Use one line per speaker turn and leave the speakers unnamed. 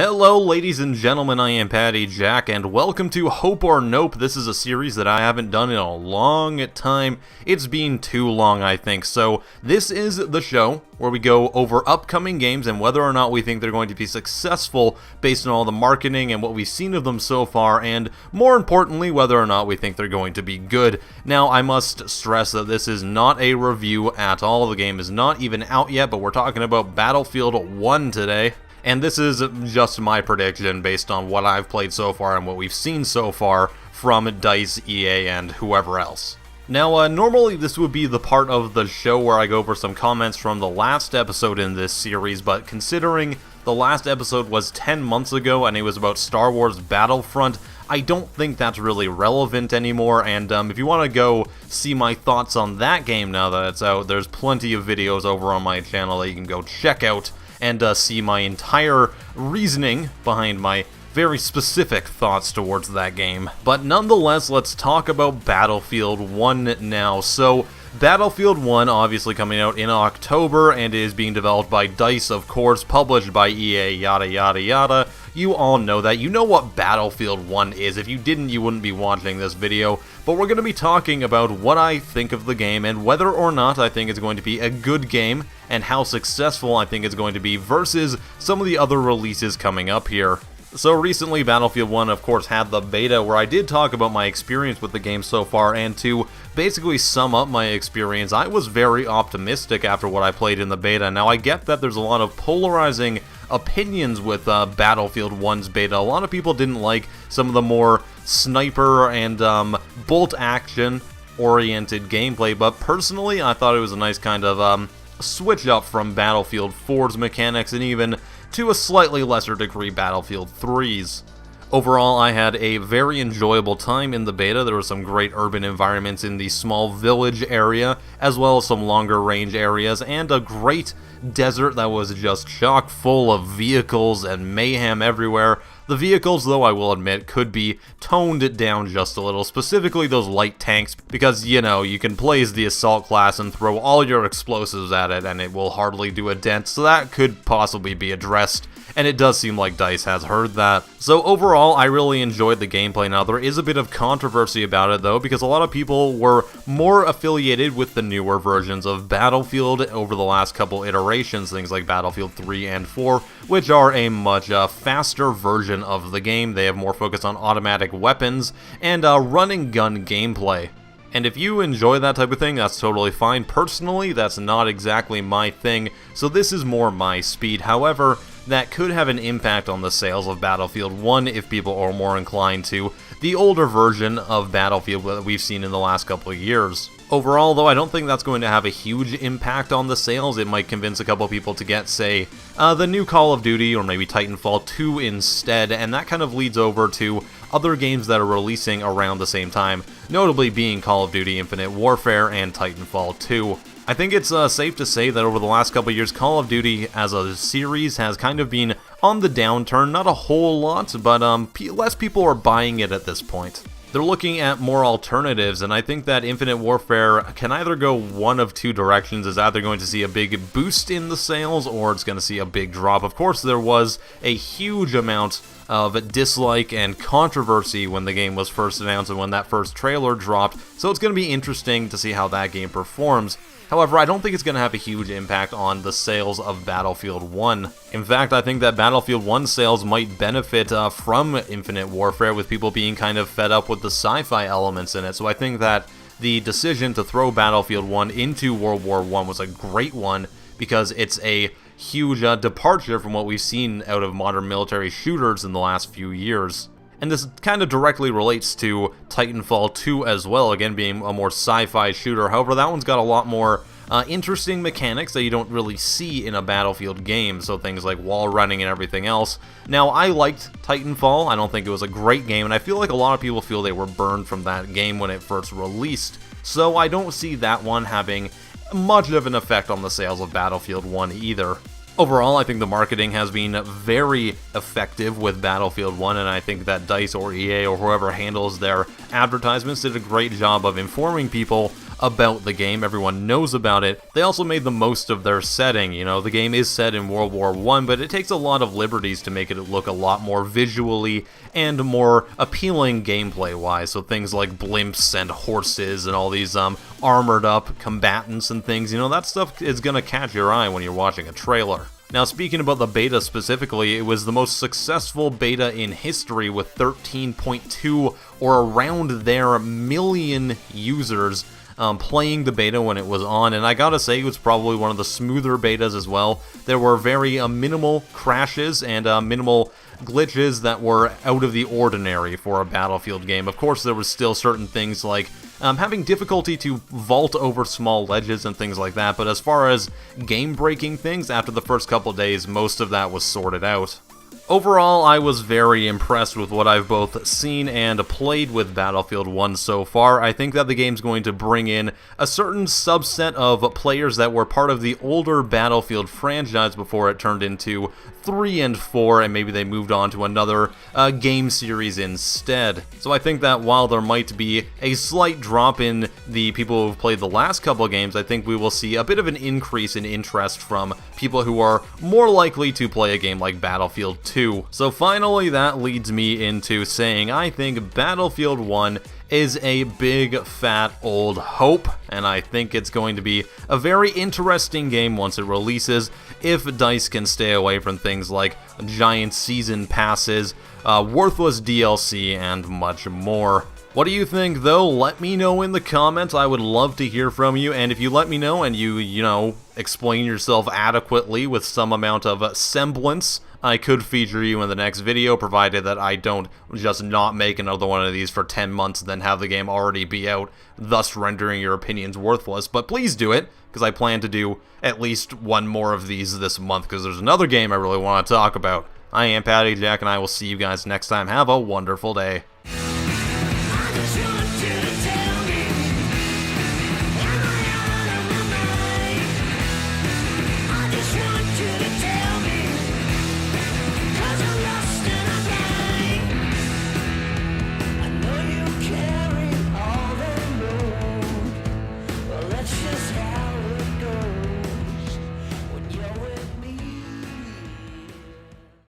Hello ladies and gentlemen, I am PattyJack, and welcome to Hope or Nope. This is a series that I haven't done in a long time. It's been too long, I think. So this is the show where we go over upcoming games and whether or not we think they're going to be successful based on all the marketing and what we've seen of them so far, and more importantly, whether or not we think they're going to be good. Now, I must stress that this is not a review at all. The game is not even out yet, but we're talking about Battlefield 1 today. And this is just my prediction based on what I've played so far and what we've seen so far from DICE, EA, and whoever else. Now, normally this would be the part of the show where I go over some comments from the last episode in this series, but considering the last episode was 10 months ago and it was about Star Wars Battlefront, I don't think that's really relevant anymore, and if you want to go see my thoughts on that game now that it's out, there's plenty of videos over on my channel that you can go check out and see my entire reasoning behind my very specific thoughts towards that game. But nonetheless, let's talk about Battlefield 1 now. So, Battlefield 1 obviously coming out in October and is being developed by DICE, of course, published by EA, yada yada yada. You all know that. You know what Battlefield 1 is. If you didn't, you wouldn't be watching this video. But we're going to be talking about what I think of the game and whether or not I think it's going to be a good game and how successful I think it's going to be versus some of the other releases coming up here. So recently, Battlefield 1, of course, had the beta where I did talk about my experience with the game so far, and to basically sum up my experience, I was very optimistic after what I played in the beta. Now, I get that there's a lot of polarizing opinions with Battlefield 1's beta. A lot of people didn't like some of the more sniper and bolt action oriented gameplay, but personally, I thought it was a nice kind of switch up from Battlefield 4's mechanics and even to a slightly lesser degree Battlefield 3's. Overall, I had a very enjoyable time in the beta. There were some great urban environments in the small village area, as well as some longer range areas, and a great desert that was just chock full of vehicles and mayhem everywhere. The vehicles, though, I will admit, could be toned down just a little, specifically those light tanks, because, you know, you can play as the assault class and throw all your explosives at it, and it will hardly do a dent, so that could possibly be addressed. And it does seem like DICE has heard that. So overall, I really enjoyed the gameplay. Now, there is a bit of controversy about it, though, because a lot of people were more affiliated with the newer versions of Battlefield over the last couple iterations, things like Battlefield 3 and 4, which are a much faster version of the game. They have more focus on automatic weapons and run-and gun gameplay. And if you enjoy that type of thing, that's totally fine. Personally, that's not exactly my thing, so this is more my speed. However, that could have an impact on the sales of Battlefield 1 if people are more inclined to the older version of Battlefield that we've seen in the last couple of years. Overall, though, I don't think that's going to have a huge impact on the sales. It might convince a couple people to get, say, the new Call of Duty or maybe Titanfall 2 instead, and that kind of leads over to other games that are releasing around the same time, notably being Call of Duty Infinite Warfare and Titanfall 2. I think it's safe to say that over the last couple of years, Call of Duty as a series has kind of been on the downturn. Not a whole lot, but less people are buying it at this point. They're looking at more alternatives, and I think that Infinite Warfare can either go one of two directions. It's either going to see a big boost in the sales, or it's going to see a big drop. Of course, there was a huge amount of dislike and controversy when the game was first announced and when that first trailer dropped, so it's going to be interesting to see how that game performs. However, I don't think it's going to have a huge impact on the sales of Battlefield 1. In fact, I think that Battlefield 1 sales might benefit from Infinite Warfare, with people being kind of fed up with the sci-fi elements in it. So I think that the decision to throw Battlefield 1 into World War I was a great one, because it's a huge departure from what we've seen out of modern military shooters in the last few years. And this kind of directly relates to Titanfall 2 as well, again being a more sci-fi shooter. However, that one's got a lot more interesting mechanics that you don't really see in a Battlefield game, so things like wall running and everything else. Now, I liked Titanfall. I don't think it was a great game, and I feel like a lot of people feel they were burned from that game when it first released. So I don't see that one having much of an effect on the sales of Battlefield 1 either. Overall, I think the marketing has been very effective with Battlefield 1, and I think that DICE or EA or whoever handles their advertisements did a great job of informing people about the game, everyone knows about it. They also made the most of their setting. You know, the game is set in World War I, but it takes a lot of liberties to make it look a lot more visually and more appealing gameplay-wise. So things like blimps and horses and all these armored up combatants and things, you know, that stuff is gonna catch your eye when you're watching a trailer. Now, speaking about the beta specifically, it was the most successful beta in history with 13.2 or around there million users playing the beta when it was on, and I gotta say it was probably one of the smoother betas as well. There were very minimal crashes and minimal glitches that were out of the ordinary for a Battlefield game. Of course, there was still certain things like having difficulty to vault over small ledges and things like that, but as far as game-breaking things, after the first couple days, most of that was sorted out. Overall, I was very impressed with what I've both seen and played with Battlefield 1 so far. I think that the game's going to bring in a certain subset of players that were part of the older Battlefield franchise before it turned into 3 and 4, and maybe they moved on to another game series instead. So I think that while there might be a slight drop in the people who've played the last couple of games, I think we will see a bit of an increase in interest from people who are more likely to play a game like Battlefield 2. So finally, that leads me into saying I think Battlefield 1 is a big, fat, old hope, and I think it's going to be a very interesting game once it releases, if DICE can stay away from things like giant season passes, worthless DLC, and much more. What do you think, though? Let me know in the comments. I would love to hear from you, and if you let me know and you know, explain yourself adequately with some amount of semblance, I could feature you in the next video, provided that I don't just not make another one of these for 10 months and then have the game already be out, thus rendering your opinions worthless. But please do it, because I plan to do at least one more of these this month, because there's another game I really want to talk about. I am PattyJack, and I will see you guys next time. Have a wonderful day.